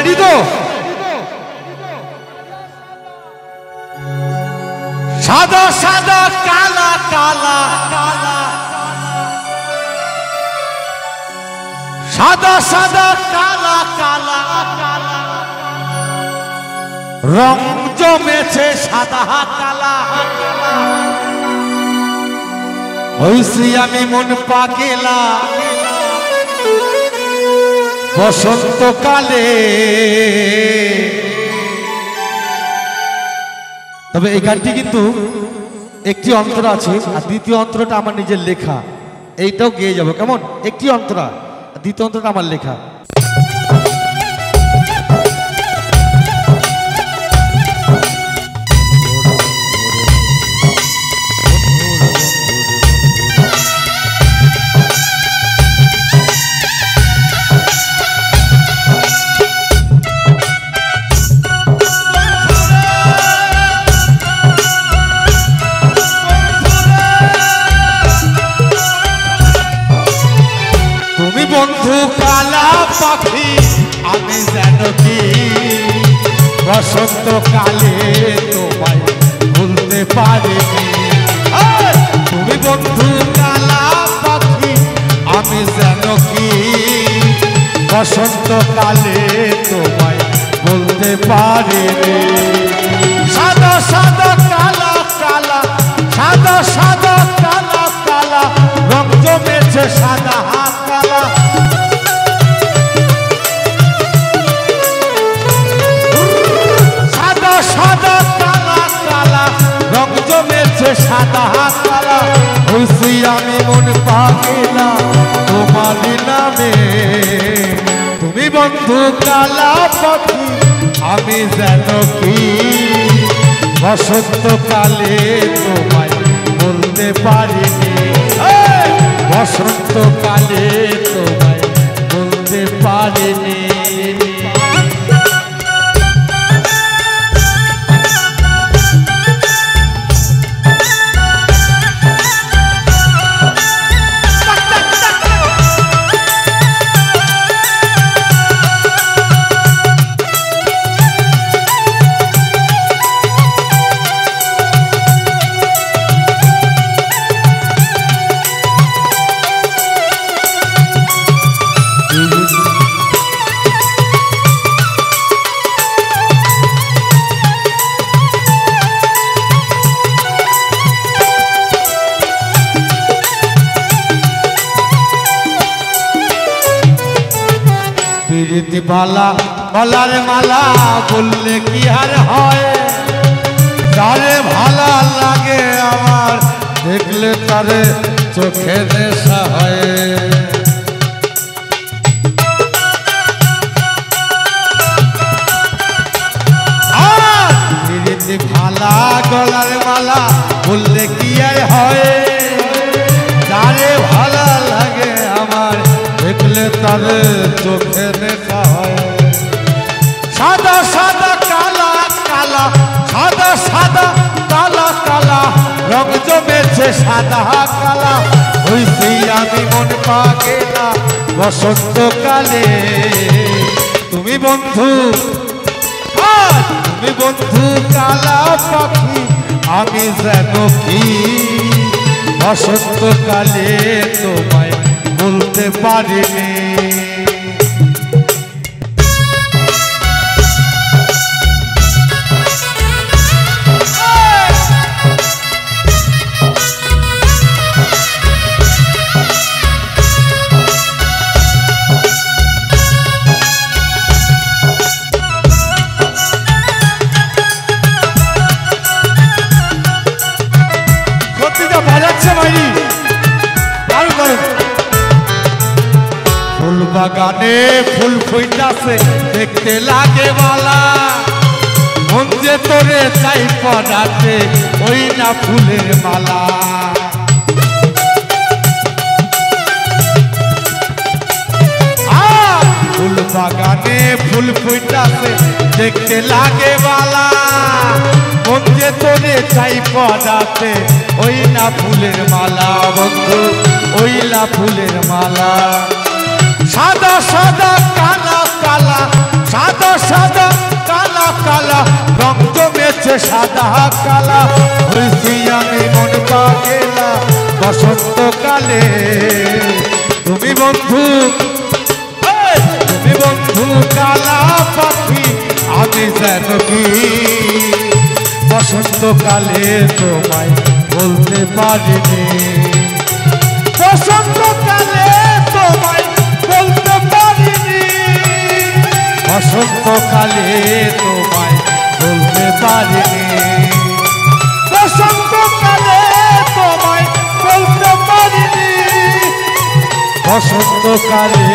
Ready তো? সাদা সাদা কালা কালা কালা, সাদা সাদা কালা কালা কালা, রং জমেছে সাদা কালা কালা, হইছি আমি মন পাগেলা বসন্তকালে। তবে এই গানটি কিন্তু একটি অন্তরা আছে, আর দ্বিতীয় অন্তরটা আমার নিজের লেখা। এইটাও গেয়ে যাবো, কেমন? একটি অন্তরা, দ্বিতীয় অন্তরটা আমার লেখা। বন্ধু কালা পাখি আমি যেন কি বসন্তকালে তোমায় ভুলতে পারিনি। তুমি বন্ধু কালা পাখি আমি যেন কি বসন্তকালে তোমায় ভুলতে পারিনি। সাদা সাদা কালা কালা, সাদা সাদা কালা কালা, রং জমেছে সাদা কালা, সাদা সাদা কালা কালা, রং জমেছে সাদা কালা, হইছি আমি মন পাগেলা তোমার নামে। তুমি বন্ধু কালা পাখি আমি যেন কি বসন্তকালে তোমায় বলতে পারিনি। বসন্তকালে তোমায় বলতে পারিনি। প্রীতি বালা গলার মালা বললে কি আর হয়, যারে ভালা লাগে আমার দেখলে তারে চোখে নেশা হয়। প্রীতি ভালা গলার মালা বললে কি আর হয়, যারে ভালা লাগে আমার দেখলে তারে চোখে দেখা হয়। সাদা সাদা কালা কালা, সাদা সাদা কালা কালা, রং জমেছে সাদা কালা, হইছি আমি মন পাগেলা বসন্তকালে। তুমি বন্ধু, তুমি বন্ধু কালা পাখি আমি যেন কি বসন্তকালে তোমায় বলতে পারিনি। সত্যিটা বাজাচ্ছে ভাই, আরো করো। ফুল বাগানে ফুল ফুইতাছে দেখতে লাগে মালা, মন যে তোরে চাই পড়াতে ওই না ফুলের মালা। ফুল বাগানে ফুল ফুইতাছে দেখতে লাগে মালা, মন যে তোরে চাই পড়াতে ওই না ফুলের মালা। বন্ধু ওই না ফুলের মালা। সাদা সাদা কালা কালা, সাদা সাদা সাদা কালা কালা রং জমেছে সাদা কালা হয়েছি আমি মন পাগেলা বসন্তকালে তুমি বন্ধু তুমি বন্ধু কালা পাখি আমি যেন কি বসন্তকালে তোমায় বলতে পারিনি বসন্তকালে তোমায় বলতে পারিনি বসন্তকালে তোমায় বলতে পারিনি বসন্তকালে তোমায় বলতে পারিনি বসন্তকালে